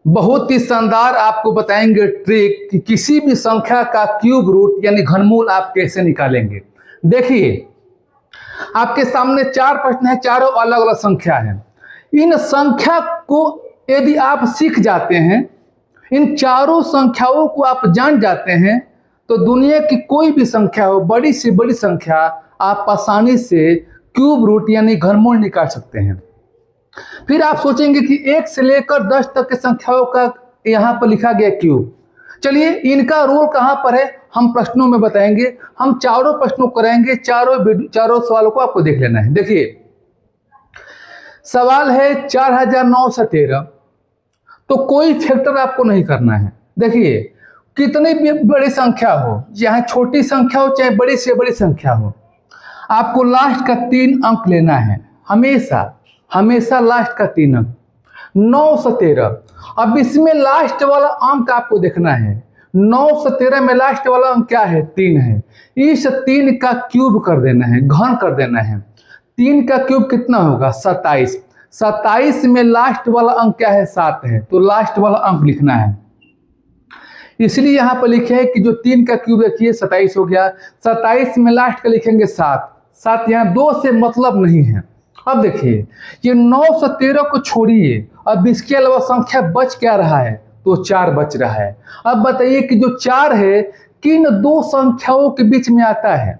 बहुत ही शानदार आपको बताएंगे ट्रिक कि किसी भी संख्या का क्यूब रूट यानी घनमूल आप कैसे निकालेंगे। देखिए, आपके सामने 4 प्रश्न है, चारों अलग अलग संख्या है। इन संख्या को यदि आप सीख जाते हैं, इन चारों संख्याओं को आप जान जाते हैं, तो दुनिया की कोई भी संख्या हो, बड़ी से बड़ी संख्या, आप आसानी से क्यूब रूट यानी घनमूल निकाल सकते हैं। फिर आप सोचेंगे कि 1 से लेकर 10 तक के संख्याओं का यहाँ पर लिखा गया क्यूब। चलिए, इनका रोल कहाँ पर है हम प्रश्नों में बताएंगे। हम चारों प्रश्नों करेंगे, चारों सवालों को आपको देख लेना है। देखिए, सवाल है 4913, तो कोई फैक्टर आपको नहीं करना है। देखिए, कितनी भी बड़ी संख्या हो, चाहे छोटी संख्या हो चाहे बड़ी से बड़ी संख्या हो, आपको लास्ट का 3 अंक लेना है। हमेशा लास्ट का 3 अंक। 9 से 13, अब इसमें लास्ट वाला अंक आपको देखना है। 9 से 13 में लास्ट वाला अंक क्या है? 3 है। इस 3 का क्यूब कर देना है, घन कर देना है। 3 का क्यूब कितना होगा? 27। 27 में लास्ट वाला अंक क्या है? 7 है, तो लास्ट वाला अंक लिखना है। इसलिए यहाँ पर लिखे है कि जो 3 का क्यूब देखिए 27 हो गया। 27 में लास्ट का लिखेंगे 7। यहाँ 2 से मतलब नहीं है। अब देखिए, ये 9 से 13 को छोड़िए, अब इसके अलावा संख्या बच क्या रहा है? तो 4 बच रहा है। अब बताइए कि जो 4 है किन 2 संख्याओं के बीच में आता है?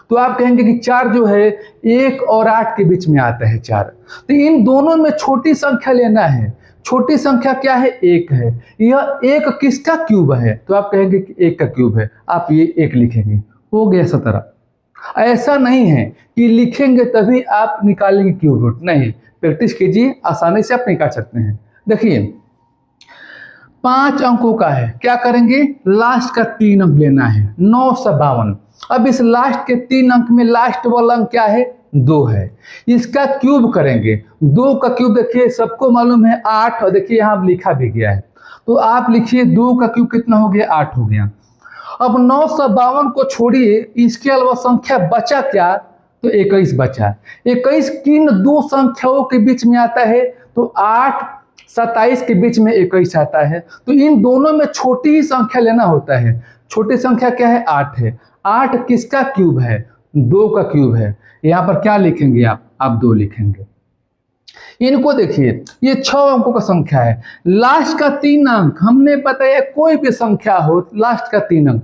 तो आप कहेंगे कि 4 जो है 1 और 8 के बीच में आता है 4। तो इन दोनों में छोटी संख्या लेना है। छोटी संख्या क्या है? 1 है। यह 1 किसका क्यूब है? तो आप कहेंगे कि 1 का क्यूब है, आप ये 1 लिखेंगे। हो गया 17। ऐसा नहीं है कि लिखेंगे तभी आप निकालेंगे क्यूब रूट, नहीं, प्रैक्टिस कीजिए, आसानी से आप निकाल सकते हैं। देखिए, 5 अंकों का है, क्या करेंगे? लास्ट का 3 अंक लेना है। 9 से 52। अब इस लास्ट के 3 अंक में लास्ट वाला अंक क्या है? 2 है। इसका क्यूब करेंगे। 2 का क्यूब देखिए सबको मालूम है 8, और देखिए यहाँ लिखा भी गया है, तो आप लिखिए 2 का क्यूब कितना हो गया? 8 हो गया। अब 9 से 52 को छोड़िए, इसके अलावा संख्या बचा क्या? तो 21 बचा। 21 किन 2 संख्याओं के बीच में आता है? तो 8 27 के बीच में 21 आता है। तो इन दोनों में छोटी ही संख्या लेना होता है। छोटी संख्या क्या है? 8 है। 8 किसका क्यूब है? 2 का क्यूब है। यहाँ पर क्या लिखेंगे आप 2 लिखेंगे। इनको देखिए, ये 6 अंकों का संख्या है। लास्ट का 3 अंक हमने बताया, कोई भी संख्या हो लास्ट का 3 अंक।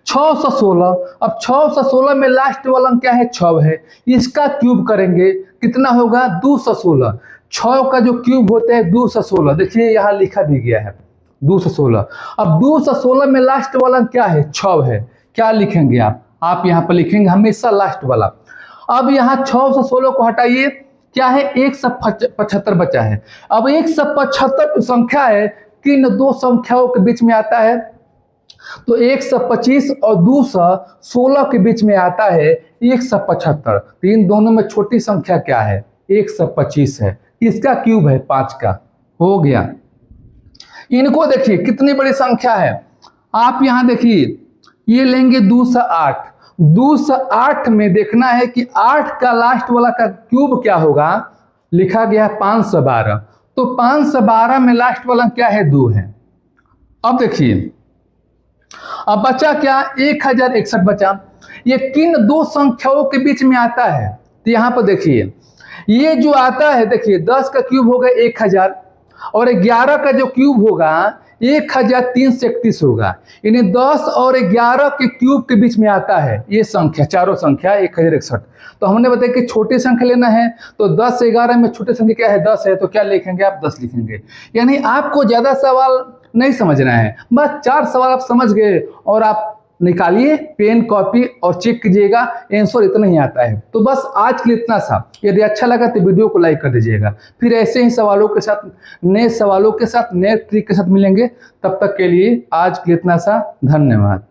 6 से 16, अब 6 से 16 में लास्ट वाला अंक क्या है? 6 है। इसका क्यूब करेंगे, कितना होगा? 2 से 16। 6 का जो क्यूब होता है 2 से 16, देखिए यहाँ लिखा भी गया है 2 से 16। अब 2 से 16 में लास्ट वाला क्या है? 6 है। क्या लिखेंगे आप यहाँ पर लिखेंगे हमेशा लास्ट वाला। अब यहाँ 6 से 16 को हटाइए, क्या है? 175 बचा है। अब 175 संख्या है, किन 2 संख्याओं के बीच में आता है? तो 125 और 216 के बीच में आता है 175। तो इन दोनों में छोटी संख्या क्या है? 125 है। इसका क्यूब है 5 का। हो गया। इनको देखिए कितनी बड़ी संख्या है। आप यहां देखिए, ये लेंगे 2 से 8। 2 से 8 में देखना है कि 8 का लास्ट वाला का क्यूब क्या होगा? लिखा गया 5 से 12। तो 5 से 12 में लास्ट वाला क्या है? 2 है। अब देखिए, अब बचा क्या? 1061 बचा। ये किन 2 संख्याओं के बीच में आता है? तो यहाँ पर देखिए, ये जो आता है, देखिए 10 का क्यूब होगा 1000, और 11 का जो क्यूब होगा 1331 होगा। यानी 10 और 11 के क्यूब के बीच में आता है ये संख्या, चारों संख्या 1061। तो हमने बताया कि छोटी संख्या लेना है, तो 10 से 11 में छोटी संख्या क्या है? 10 है। तो क्या लिखेंगे आप? 10 लिखेंगे। यानी आपको ज़्यादा सवाल नहीं समझना है, बस 4 सवाल आप समझ गए और आप निकालिए पेन कॉपी और चेक कीजिएगा, आंसर इतना ही आता है। तो बस आज के लिए इतना सा। यदि अच्छा लगा तो वीडियो को लाइक कर दीजिएगा। फिर ऐसे ही सवालों के साथ, नए सवालों के साथ, नए ट्रिक के साथ मिलेंगे। तब तक के लिए आज के लिए इतना सा। धन्यवाद।